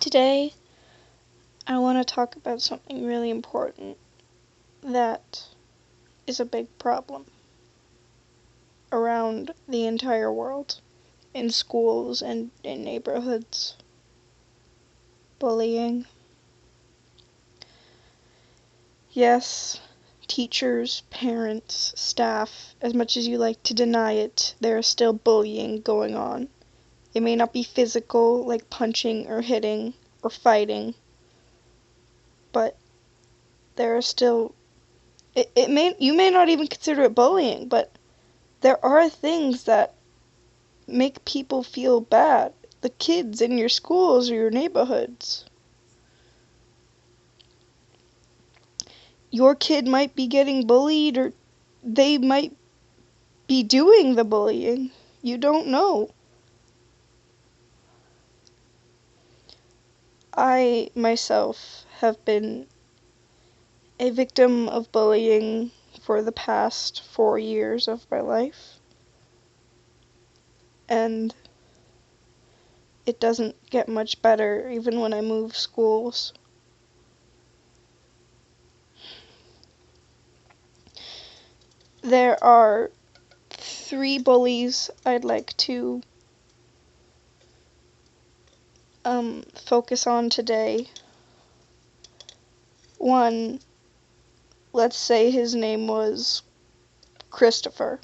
Today, I want to talk about something really important that is a big problem around the entire world, in schools and in neighborhoods. Bullying. Yes, teachers, parents, staff, as much as you like to deny it, there is still bullying going on. It may not be physical, like punching or hitting or fighting, but there are still you may not even consider it bullying, but there are things that make people feel bad. The kids in your schools or your neighborhoods. Your kid might be getting bullied, or they might be doing the bullying. You don't know. I myself have been a victim of bullying for the past 4 years of my life. And it doesn't get much better even when I move schools. There are 3 bullies I'd like to focus on today. One, let's say his name was Christopher.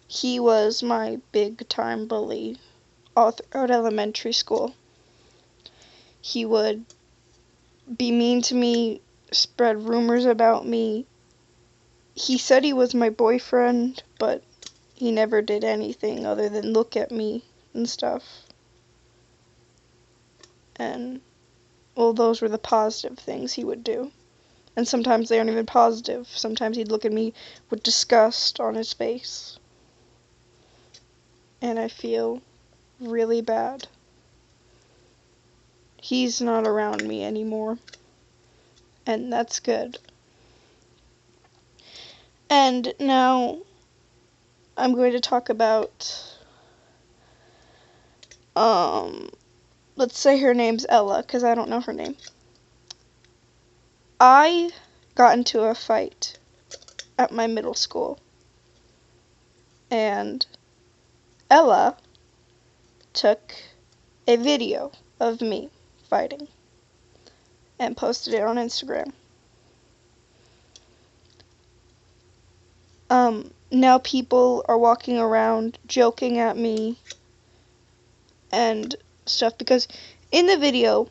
He was my big time bully all throughout elementary school. He would be mean to me, spread rumors about me. He said he was my boyfriend, but he never did anything other than look at me and stuff. And, well, those were the positive things he would do. And sometimes they aren't even positive. Sometimes he'd look at me with disgust on his face. And I feel really bad. He's not around me anymore. And that's good. And now I'm going to talk about, let's say her name's Ella, because I don't know her name. I got into a fight at my middle school. And Ella took a video of me fighting and posted it on Instagram. Now people are walking around joking at me and stuff because in the video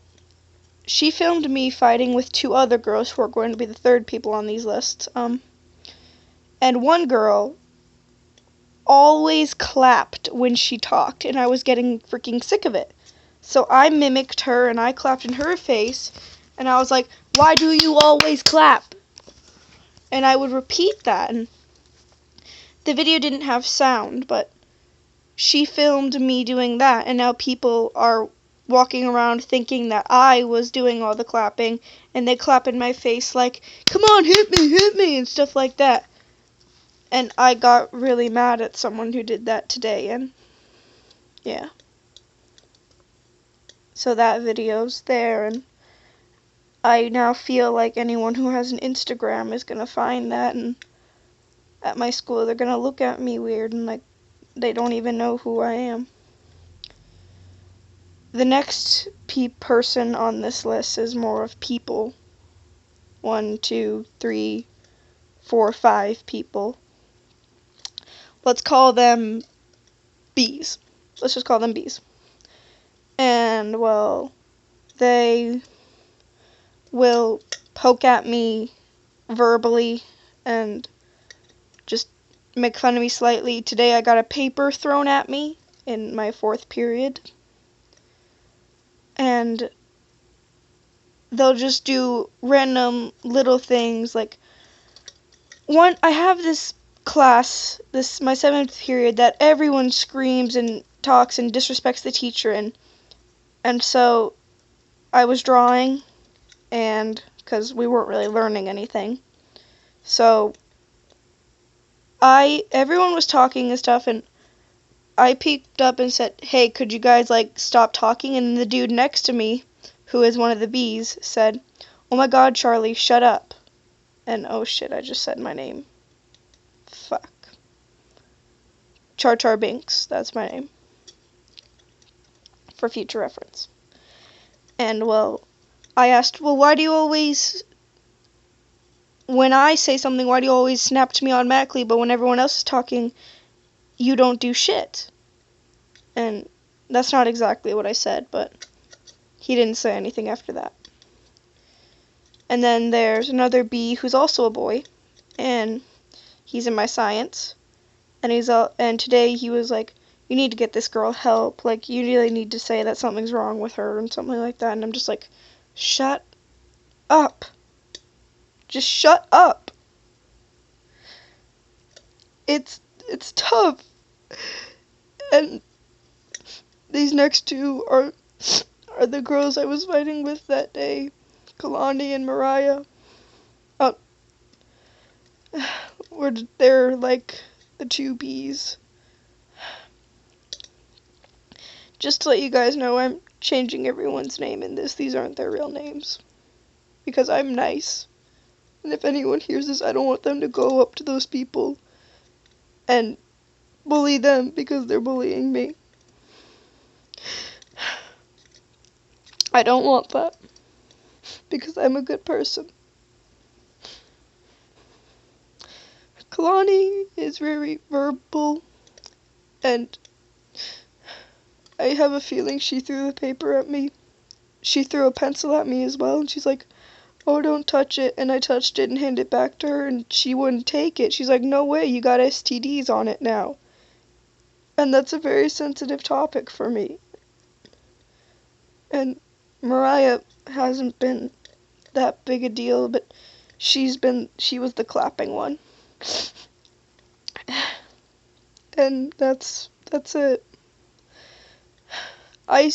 she filmed me fighting with 2 other girls who are going to be the 3rd people on these lists. And one girl always clapped when she talked, and I was getting freaking sick of it. So I mimicked her and I clapped in her face, and I was like, "Why do you always clap?" And I would repeat that, and the video didn't have sound, but she filmed me doing that, and now people are walking around thinking that I was doing all the clapping, and they clap in my face like, "Come on, hit me," and stuff like that. And I got really mad at someone who did that today, and yeah. So that video's there, and I now feel like anyone who has an Instagram is gonna find that, and at my school they're gonna look at me weird and like they don't even know who I am. The next person on this list is more of people. 1, 2, 3, 4, 5 people. Let's call them B's. Let's just call them B's. And, well, they will poke at me verbally and just make fun of me slightly. Today I got a paper thrown at me in my 4th period. And they'll just do random little things like I have this class, my 7th period, that everyone screams and talks and disrespects the teacher and so I was drawing, and because we weren't really learning anything, so everyone was talking and stuff, and I peeked up and said, "Hey, could you guys like stop talking?" And the dude next to me who is one of the B's, said, "Oh my God, Charlie, shut up." And oh shit, I just said my name. Fuck. Char Char Binks, that's my name. For future reference. And well, I asked, well, why do you always, when I say something, why do you always snap to me automatically, but when everyone else is talking, you don't do shit? And that's not exactly what I said, but he didn't say anything after that. And then there's another B who's also a boy, and he's in my science, and and today he was like, "You need to get this girl help. Like, you really need to say that something's wrong with her," and something like that. And I'm just like, shut up. Just shut up. It's tough. And these next two are the girls I was fighting with that day, Kalani and Mariah. They're like the two B's. Just to let you guys know, I'm changing everyone's name in this. These aren't their real names. Because I'm nice. And if anyone hears this, I don't want them to go up to those people and bully them because they're bullying me. I don't want that. Because I'm a good person. Kalani is very verbal, and I have a feeling she threw the paper at me. She threw a pencil at me as well, and she's like, "Oh, don't touch it," and I touched it and handed it back to her, and she wouldn't take it. She's like, "No way, you got STDs on it now." And that's a very sensitive topic for me. And Mariah hasn't been that big a deal, but she was the clapping one. And that's it. I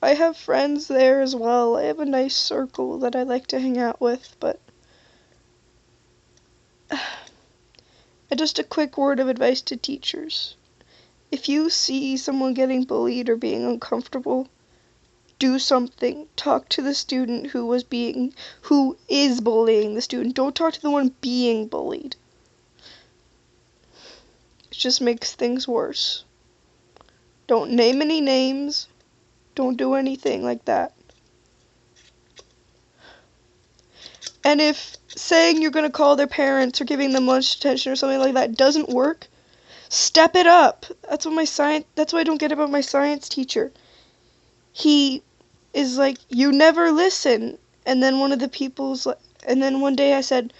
have friends there as well. I have a nice circle that I like to hang out with, but just a quick word of advice to teachers. If you see someone getting bullied or being uncomfortable, do something. Talk to the student who is bullying the student. Don't talk to the one being bullied. It just makes things worse. Don't name any names. Don't do anything like that. And if saying you're going to call their parents or giving them lunch detention or something like that doesn't work, step it up. That's what I don't get about my science teacher. He is like, "You never listen." And then and then one day I said,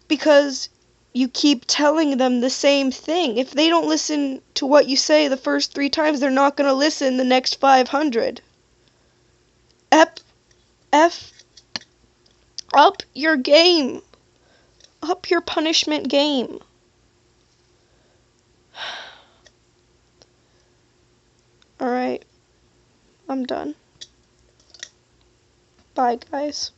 "Because you keep telling them the same thing. If they don't listen to what you say the first 3 times, they're not going to listen the next 500. F up your game. Up your punishment game." Alright, I'm done. Bye, guys.